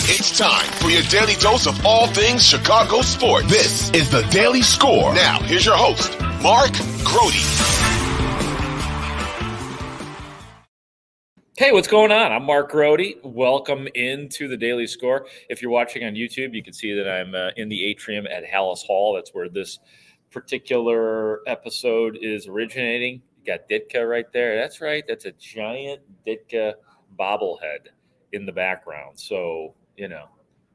It's time for your daily dose of all things Chicago sports. This is the Daily Score. Now, here's your host, Mark Grote. Hey, what's going on? I'm Mark Grote. Welcome into the Daily Score. If you're watching on YouTube, you can see that I'm in the atrium at Haugh. That's where this particular episode is originating. You got Ditka right there. That's right. That's a giant Ditka bobblehead in the background. So,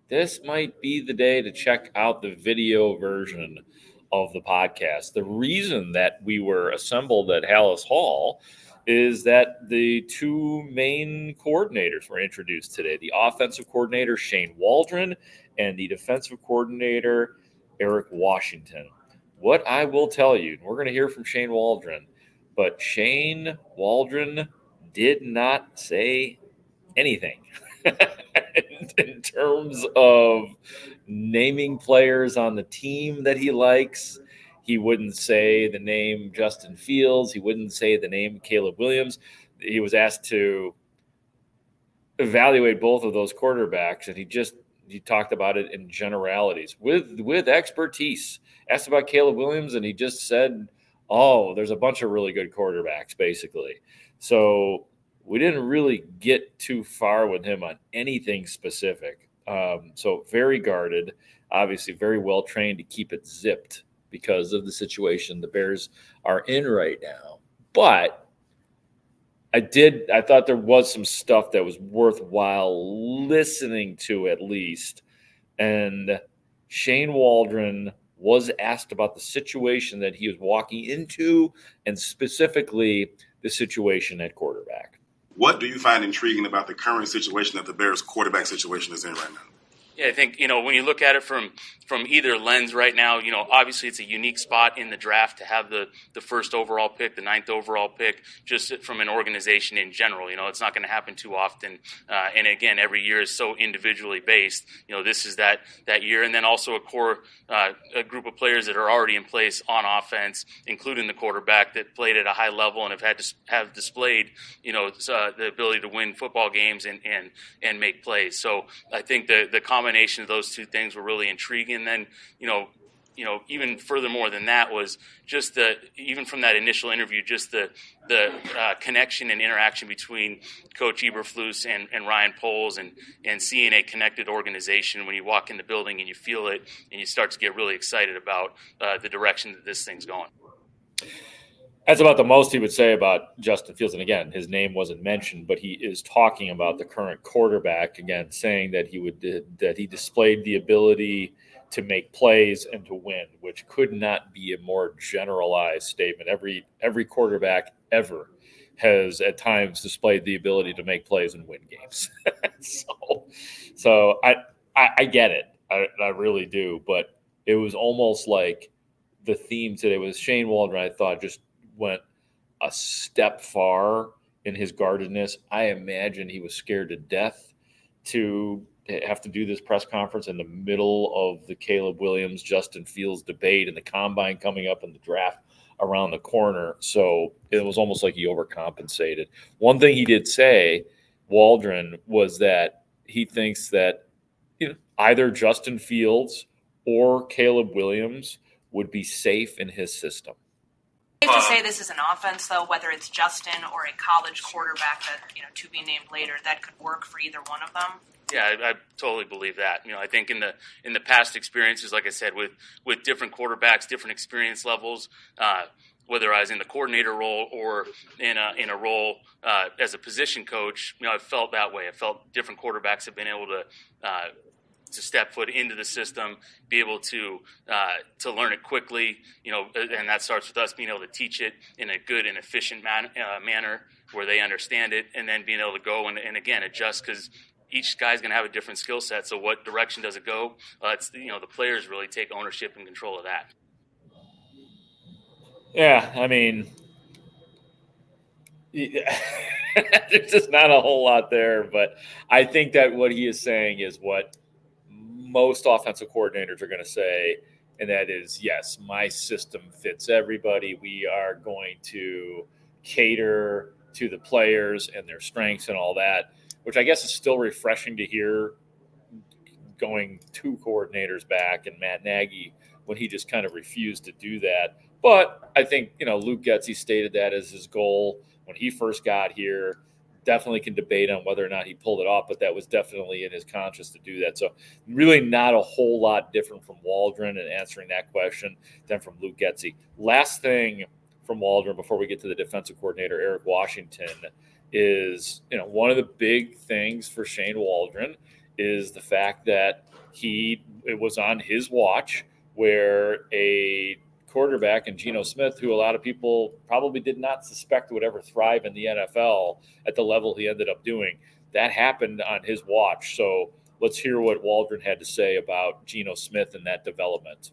this might be the day to check out the video version of the podcast. The reason that we were assembled at Haugh is that the two main coordinators were introduced today. The offensive coordinator, Shane Waldron, and the defensive coordinator, Eric Washington. What I will tell you, and we're going to hear from Shane Waldron, but Shane Waldron did not say anything in terms of naming players on the team that he likes. He wouldn't say the name Justin Fields. He wouldn't say the name Caleb Williams. He was asked to evaluate both of those quarterbacks, and he talked about it in generalities with expertise. Asked about Caleb Williams, and he just said, "Oh, there's a bunch of really good quarterbacks," basically. So we didn't really get too far with him on anything specific. So very guarded, obviously very well trained to keep it zipped because of the situation the Bears are in right now. But I thought there was some stuff that was worthwhile listening to at least. And Shane Waldron was asked about the situation that he was walking into and specifically the situation at quarterback. What do you find intriguing about the current situation that the Bears quarterback situation is in right now? Yeah, I think, when you look at it from either lens right now, obviously it's a unique spot in the draft to have the first overall pick, the 9th overall pick, just from an organization in general. It's not going to happen too often. And again, every year is so individually based. This is that year. And then also a group of players that are already in place on offense, including the quarterback that played at a high level and have displayed, the ability to win football games and make plays. So I think the combination of those two things were really intriguing. And then, even furthermore than that was just even from that initial interview, just the connection and interaction between Coach Eberflus and Ryan Poles and seeing a connected organization when you walk in the building and you feel it and you start to get really excited about the direction that this thing's going. That's about the most he would say about Justin Fields. And again, his name wasn't mentioned, but he is talking about the current quarterback, again, saying that he displayed the ability to make plays and to win, which could not be a more generalized statement. Every quarterback ever has at times displayed the ability to make plays and win games. So I get it. I really do. But it was almost like the theme today was Shane Waldron, I thought, just went a step far in his guardedness. I imagine he was scared to death to have to do this press conference in the middle of the Caleb Williams, Justin Fields debate and the combine coming up in the draft around the corner. So it was almost like he overcompensated. One thing he did say, Waldron, was that he thinks that either Justin Fields or Caleb Williams would be safe in his system. Safe to say this is an offense, though, whether it's Justin or a college quarterback that, to be named later, that could work for either one of them. Yeah, I totally believe that. I think in the past experiences, like I said, with different quarterbacks, different experience levels, whether I was in the coordinator role or in a role as a position coach, I felt that way. I felt different quarterbacks have been able to step foot into the system, be able to learn it quickly, and that starts with us being able to teach it in a good and efficient manner where they understand it, and then being able to go and again adjust, because each guy's going to have a different skill set. So what direction does it go? It's the players really take ownership and control of that. Yeah, I mean, there's just not a whole lot there, but I think that what he is saying is what most offensive coordinators are going to say, and that is, yes, my system fits everybody. We are going to cater to the players and their strengths and all that, which I guess is still refreshing to hear going 2 coordinators back and Matt Nagy when he just kind of refused to do that. But I think, Luke Getsy stated that as his goal when he first got here. Definitely can debate on whether or not he pulled it off, but that was definitely in his conscience to do that. So really not a whole lot different from Waldron and answering that question than from Luke Getsy. Last thing from Waldron before we get to the defensive coordinator, Eric Washington, is, one of the big things for Shane Waldron is the fact that it was on his watch where a quarterback and Gino Smith, who a lot of people probably did not suspect would ever thrive in the NFL at the level he ended up doing. That happened on his watch. So let's hear what Waldron had to say about Gino Smith and that development.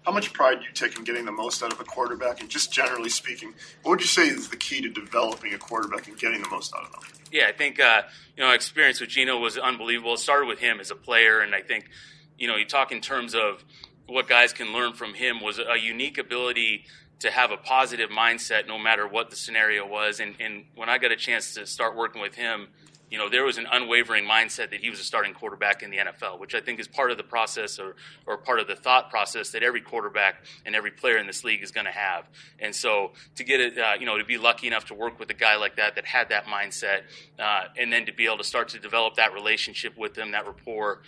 How much pride do you take in getting the most out of a quarterback? And just generally speaking, what would you say is the key to developing a quarterback and getting the most out of them? Yeah, I think, experience with Gino was unbelievable. It started with him as a player. And I think, you talk in terms of what guys can learn from him was a unique ability to have a positive mindset no matter what the scenario was. And when I got a chance to start working with him, there was an unwavering mindset that he was a starting quarterback in the NFL, which I think is part of the process or part of the thought process that every quarterback and every player in this league is going to have. And so to get it, to be lucky enough to work with a guy like that had that mindset, and then to be able to start to develop that relationship with him, that rapport,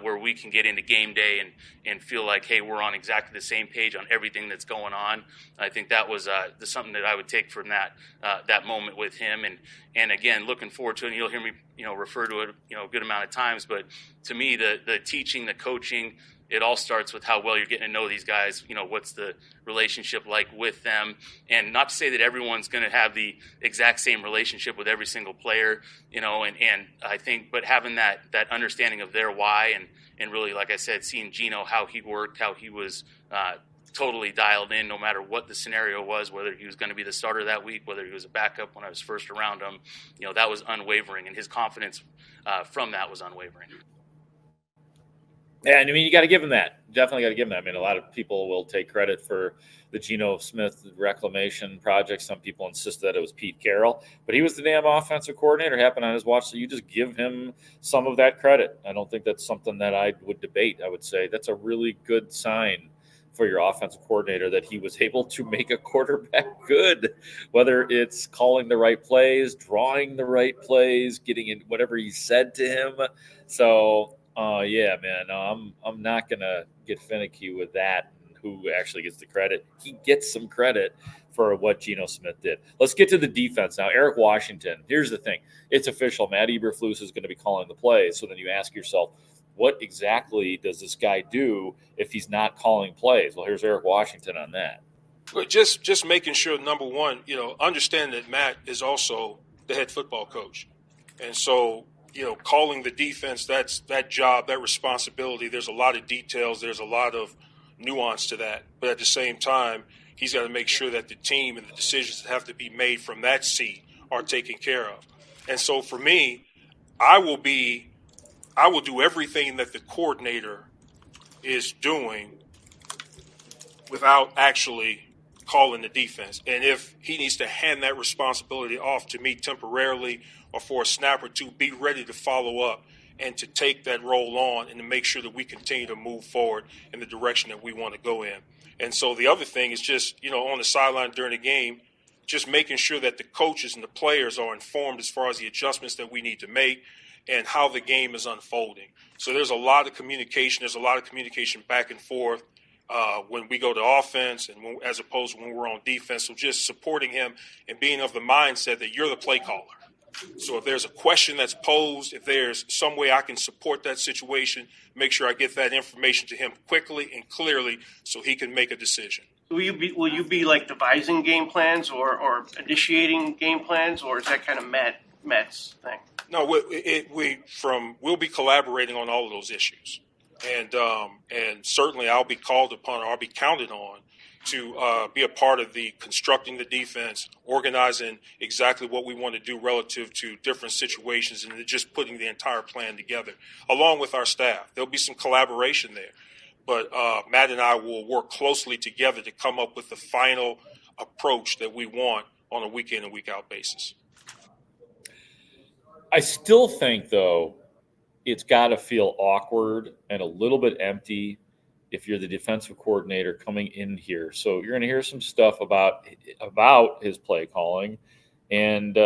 where we can get into game day and feel like, hey, we're on exactly the same page on everything that's going on. I think that was something that I would take from that moment with him. And again, looking forward to it. And you'll hear me, refer to it, a good amount of times. But to me, the teaching, the coaching, it all starts with how well you're getting to know these guys. What's the relationship like with them? And not to say that everyone's going to have the exact same relationship with every single player, and I think, but having that understanding of their why and really, like I said, seeing Gino, how he worked, how he was totally dialed in no matter what the scenario was, whether he was going to be the starter that week, whether he was a backup when I was first around him, that was unwavering, and his confidence from that was unwavering. Yeah, and you got to give him that. Definitely got to give him that. A lot of people will take credit for the Gino Smith reclamation project. Some people insist that it was Pete Carroll, but he was the damn offensive coordinator. Happened on his watch, so you just give him some of that credit. I don't think that's something that I would debate. I would say that's a really good sign for your offensive coordinator that he was able to make a quarterback good, whether it's calling the right plays, drawing the right plays, getting in whatever he said to him. So, yeah, man, I'm not going to get finicky with that. Who actually gets the credit? He gets some credit for what Gino Smith did. Let's get to the defense now. Eric Washington, here's the thing. It's official. Matt Eberflus is going to be calling the plays. So then you ask yourself, what exactly does this guy do if he's not calling plays? Well, here's Eric Washington on that. Well, just making sure, number one, understand that Matt is also the head football coach. And so, calling the defense, that's that job, that responsibility. There's a lot of details. There's a lot of nuance to that. But at the same time, he's got to make sure that the team and the decisions that have to be made from that seat are taken care of. And so for me, I will do everything that the coordinator is doing without actually calling the defense. And if he needs to hand that responsibility off to me temporarily or for a snap or two, be ready to follow up and to take that role on and to make sure that we continue to move forward in the direction that we want to go in. And so the other thing is just, on the sideline during the game, just making sure that the coaches and the players are informed as far as the adjustments that we need to make and how the game is unfolding. So there's a lot of communication. There's a lot of communication back and forth when we go to offense and as opposed to when we're on defense. So just supporting him and being of the mindset that you're the play caller. So if there's a question that's posed, if there's some way I can support that situation, make sure I get that information to him quickly and clearly so he can make a decision. Will you be like devising game plans or initiating game plans, or is that kind of Matt's thing? No, we'll be collaborating on all of those issues, and certainly I'll be called upon, or I'll be counted on to be a part of the constructing the defense, organizing exactly what we want to do relative to different situations, and just putting the entire plan together along with our staff. There'll be some collaboration there, but Matt and I will work closely together to come up with the final approach that we want on a week in and week out basis. I still think, though, it's got to feel awkward and a little bit empty if you're the defensive coordinator coming in here. So you're going to hear some stuff about his play calling, and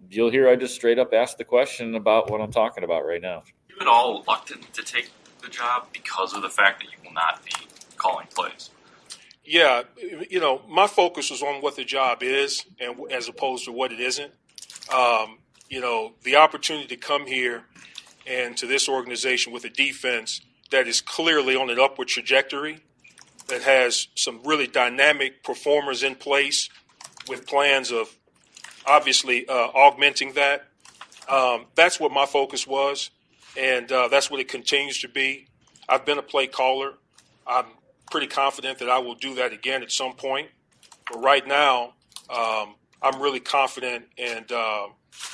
you'll hear I just straight up ask the question about what I'm talking about right now. Are you at all reluctant to take the job because of the fact that you will not be calling plays? Yeah, my focus was on what the job is, and as opposed to what it isn't. The opportunity to come here and to this organization with a defense that is clearly on an upward trajectory, that has some really dynamic performers in place with plans of obviously augmenting that. That's what my focus was, and that's what it continues to be. I've been a play caller. I'm pretty confident that I will do that again at some point. But right now, I'm really confident in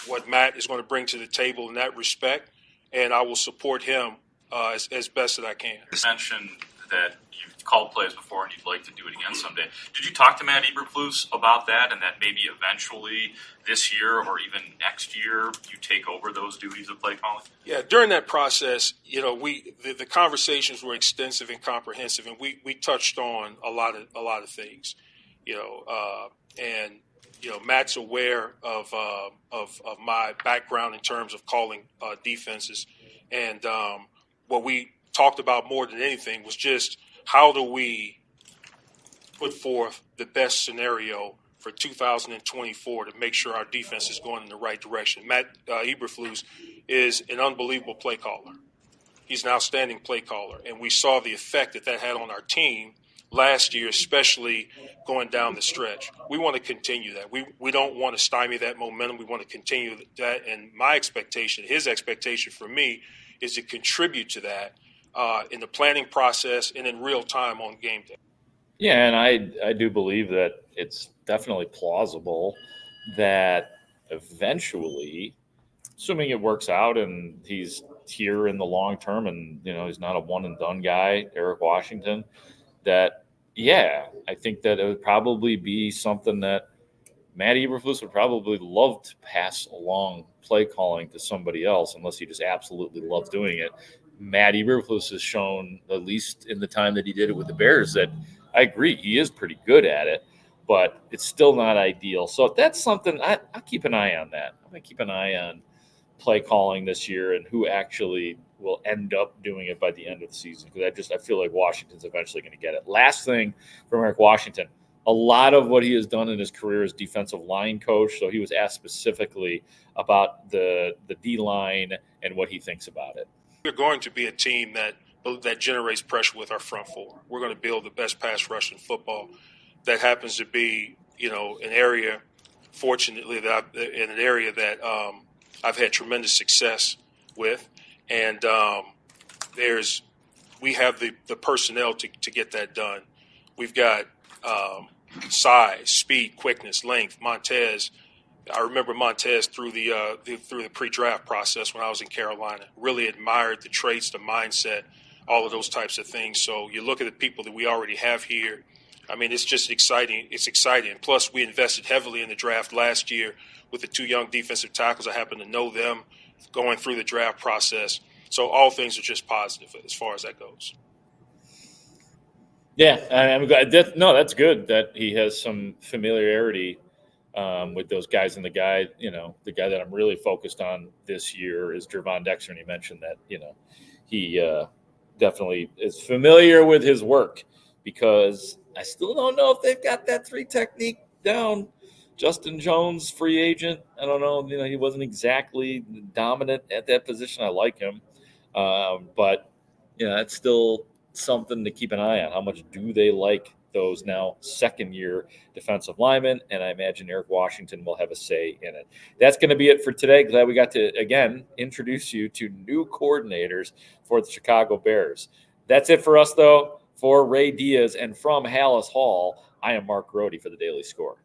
what Matt is going to bring to the table in that respect, and I will support him as best that I can. You mentioned that you've called plays before and you'd like to do it again someday. Did you talk to Matt Eberflus about that, and that maybe eventually this year or even next year you take over those duties of play calling? Yeah, during that process, the conversations were extensive and comprehensive, and we touched on a lot of things, and Matt's aware of my background in terms of calling defenses, and what we talked about more than anything was just how do we put forth the best scenario for 2024 to make sure our defense is going in the right direction. Matt Eberflus is an unbelievable play caller. He's an outstanding play caller, and we saw the effect that had on our team last year, especially going down the stretch. We want to continue that. We don't want to stymie that momentum. We want to continue that, and my expectation, his expectation for me, is to contribute to that in the planning process and in real time on game day. Yeah, and I do believe that it's definitely plausible that eventually, assuming it works out and he's here in the long term and, he's not a one and done guy, Eric Washington, that, yeah, I think that it would probably be something that Matt Eberflus would probably love to pass along play calling to somebody else, unless he just absolutely loves doing it. Matt Eberflus has shown, at least in the time that he did it with the Bears, that I agree, he is pretty good at it, but it's still not ideal. So that's something I'll keep an eye on that. I'm going to keep an eye on play calling this year and who actually will end up doing it by the end of the season, because I feel like Washington's eventually going to get it. Last thing from Eric Washington, a lot of what he has done in his career is defensive line coach, so he was asked specifically about the D-line and what he thinks about it. We're going to be a team that generates pressure with our front four. We're going to build the best pass rush in football. That happens to be, an area, fortunately, in an area that I've had tremendous success with, and we have the personnel to get that done. We've got size, speed, quickness, length. Montez, I remember Montez through the pre-draft process when I was in Carolina. Really admired the traits, the mindset, all of those types of things. So you look at the people that we already have here. I mean, it's just exciting. It's exciting. Plus, we invested heavily in the draft last year with the two young defensive tackles. I happen to know them going through the draft process. So all things are just positive as far as that goes. Yeah, I'm glad. That's good that he has some familiarity with those guys. And the guy that I'm really focused on this year is Gervon Dexter, and he mentioned that he definitely is familiar with his work, because I still don't know if they've got that 3 technique down. Justin Jones, free agent. I don't know. He wasn't exactly dominant at that position. I like him, but it's still something to keep an eye on. How much do they like those now second-year defensive linemen? And I imagine Eric Washington will have a say in it. That's going to be it for today. Glad we got to, again, introduce you to new coordinators for the Chicago Bears. That's it for us, though. For Ray Diaz and from Haugh, I am Mark Grote for the Daily Score.